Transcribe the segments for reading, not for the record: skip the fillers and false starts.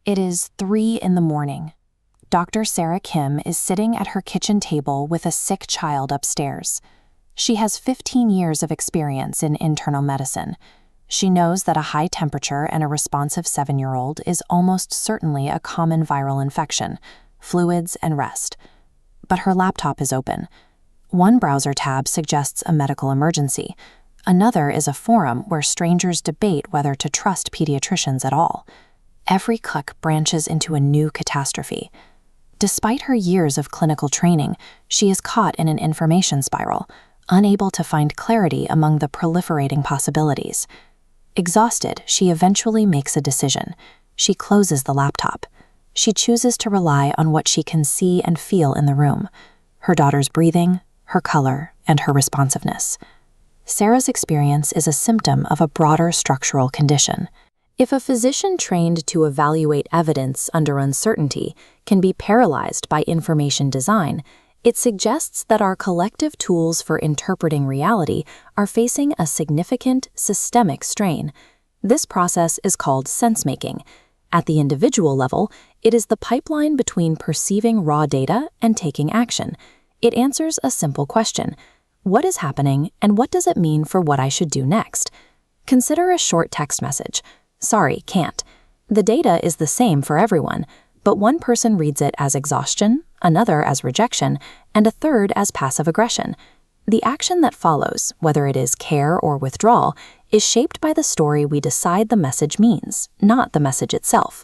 It is 3 in the morning. Dr. Sarah Kim is sitting at her kitchen table with a sick child upstairs. She has 15 years of experience in internal medicine. She knows that a high temperature and a responsive 7-year-old is almost certainly a common viral infection, fluids and rest. But her laptop is open. One browser tab suggests a medical emergency. Another is a forum where strangers debate whether to trust pediatricians at all. Every click branches into a new catastrophe. Despite her years of clinical training, she is caught in an information spiral, unable to find clarity among the proliferating possibilities. Exhausted, she eventually makes a decision. She closes the laptop. She chooses to rely on what she can see and feel in the room: her daughter's breathing, her color, and her responsiveness. Sarah's experience is a symptom of a broader structural condition. If a physician trained to evaluate evidence under uncertainty can be paralyzed by information design, it suggests that our collective tools for interpreting reality are facing a significant systemic strain. This process is called sensemaking. At the individual level, it is the pipeline between perceiving raw data and taking action. It answers a simple question: what is happening and what does it mean for what I should do next? Consider a short text message: "Sorry, can't." The data is the same for everyone, but one person reads it as exhaustion, another as rejection, and a third as passive aggression. The action that follows, whether it is care or withdrawal, is shaped by the story we decide the message means, not the message itself.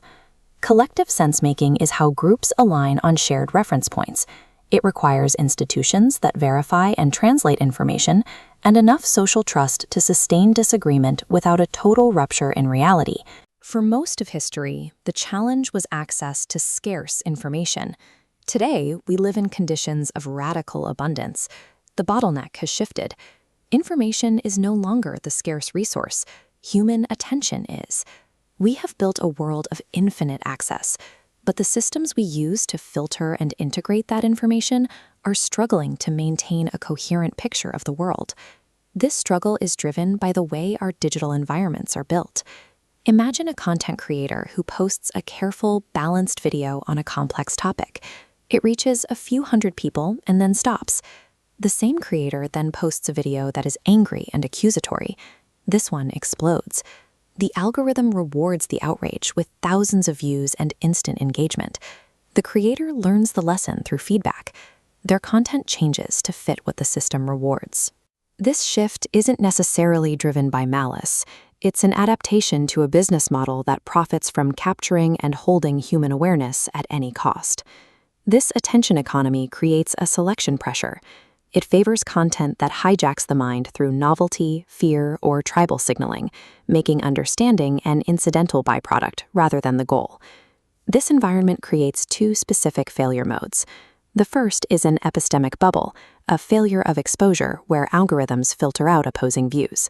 Collective sensemaking is how groups align on shared reference points. It requires institutions that verify and translate information, and enough social trust to sustain disagreement without a total rupture in reality. For most of history, the challenge was access to scarce information. Today, we live in conditions of radical abundance. The bottleneck has shifted. Information is no longer the scarce resource. Human attention is. We have built a world of infinite access, but the systems we use to filter and integrate that information are struggling to maintain a coherent picture of the world. This struggle is driven by the way our digital environments are built. Imagine a content creator who posts a careful, balanced video on a complex topic. It reaches a few hundred people and then stops. The same creator then posts a video that is angry and accusatory. This one explodes. The algorithm rewards the outrage with thousands of views and instant engagement. The creator learns the lesson through feedback. Their content changes to fit what the system rewards. This shift isn't necessarily driven by malice. It's an adaptation to a business model that profits from capturing and holding human awareness at any cost. This attention economy creates a selection pressure. It favors content that hijacks the mind through novelty, fear, or tribal signaling, making understanding an incidental byproduct rather than the goal. This environment creates two specific failure modes. The first is an epistemic bubble, a failure of exposure where algorithms filter out opposing views.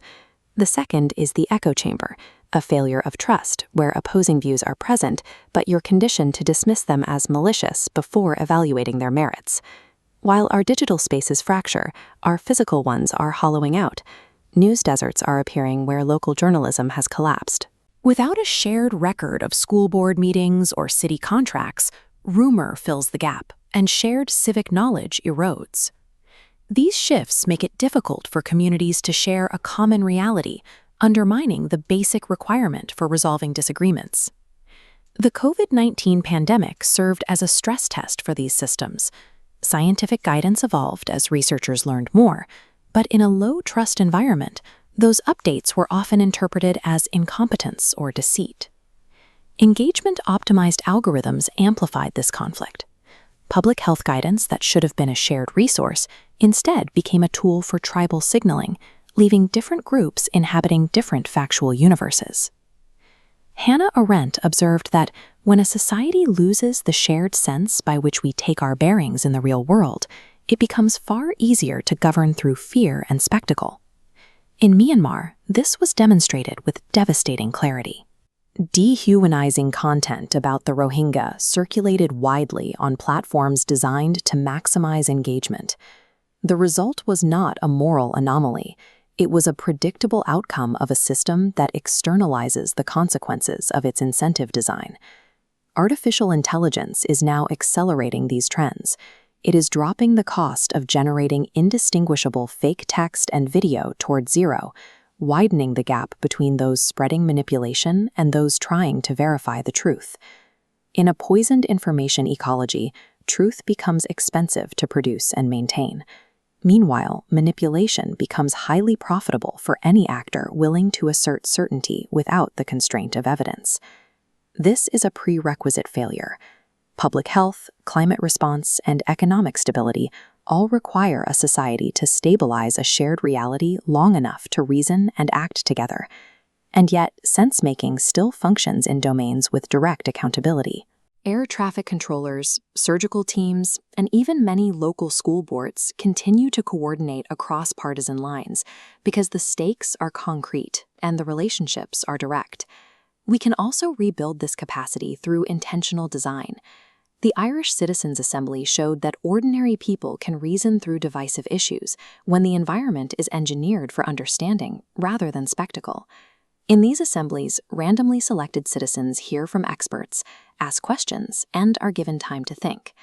The second is the echo chamber, a failure of trust where opposing views are present, but you're conditioned to dismiss them as malicious before evaluating their merits. While our digital spaces fracture, our physical ones are hollowing out. News deserts are appearing where local journalism has collapsed. Without a shared record of school board meetings or city contracts, rumor fills the gap, and shared civic knowledge erodes. These shifts make it difficult for communities to share a common reality, undermining the basic requirement for resolving disagreements. The COVID-19 pandemic served as a stress test for these systems. Scientific guidance evolved as researchers learned more, but in a low-trust environment, those updates were often interpreted as incompetence or deceit. Engagement-optimized algorithms amplified this conflict. Public health guidance that should have been a shared resource instead became a tool for tribal signaling, leaving different groups inhabiting different factual universes. Hannah Arendt observed that when a society loses the shared sense by which we take our bearings in the real world, it becomes far easier to govern through fear and spectacle. In Myanmar, this was demonstrated with devastating clarity. Dehumanizing content about the Rohingya circulated widely on platforms designed to maximize engagement. The result was not a moral anomaly. It was a predictable outcome of a system that externalizes the consequences of its incentive design. Artificial intelligence is now accelerating these trends. It is dropping the cost of generating indistinguishable fake text and video towards zero, widening the gap between those spreading manipulation and those trying to verify the truth. In a poisoned information ecology, truth becomes expensive to produce and maintain. Meanwhile, manipulation becomes highly profitable for any actor willing to assert certainty without the constraint of evidence. This is a prerequisite failure. Public health, climate response, and economic stability all require a society to stabilize a shared reality long enough to reason and act together. And yet, sense-making still functions in domains with direct accountability. Air traffic controllers, surgical teams, and even many local school boards continue to coordinate across partisan lines because the stakes are concrete and the relationships are direct. We can also rebuild this capacity through intentional design. The Irish Citizens' Assembly showed that ordinary people can reason through divisive issues when the environment is engineered for understanding rather than spectacle. In these assemblies, randomly selected citizens hear from experts, ask questions, and are given time to think.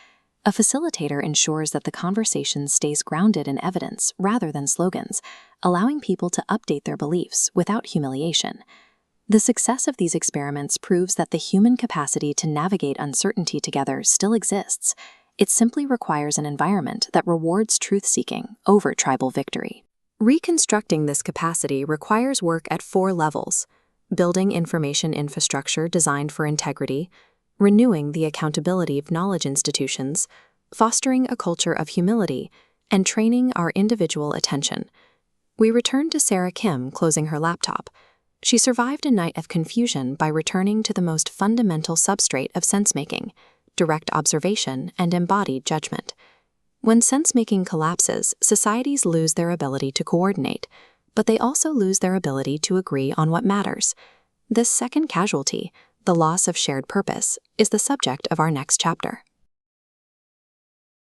A facilitator ensures that the conversation stays grounded in evidence rather than slogans, allowing people to update their beliefs without humiliation. The success of these experiments proves that the human capacity to navigate uncertainty together still exists. It simply requires an environment that rewards truth-seeking over tribal victory. Reconstructing this capacity requires work at 4 levels: building information infrastructure designed for integrity, renewing the accountability of knowledge institutions, fostering a culture of humility, and training our individual attention. We return to Sarah Kim closing her laptop. She survived a night of confusion by returning to the most fundamental substrate of sense-making, direct observation and embodied judgment. When sense-making collapses, societies lose their ability to coordinate, but they also lose their ability to agree on what matters. This second casualty, the loss of shared purpose, is the subject of our next chapter.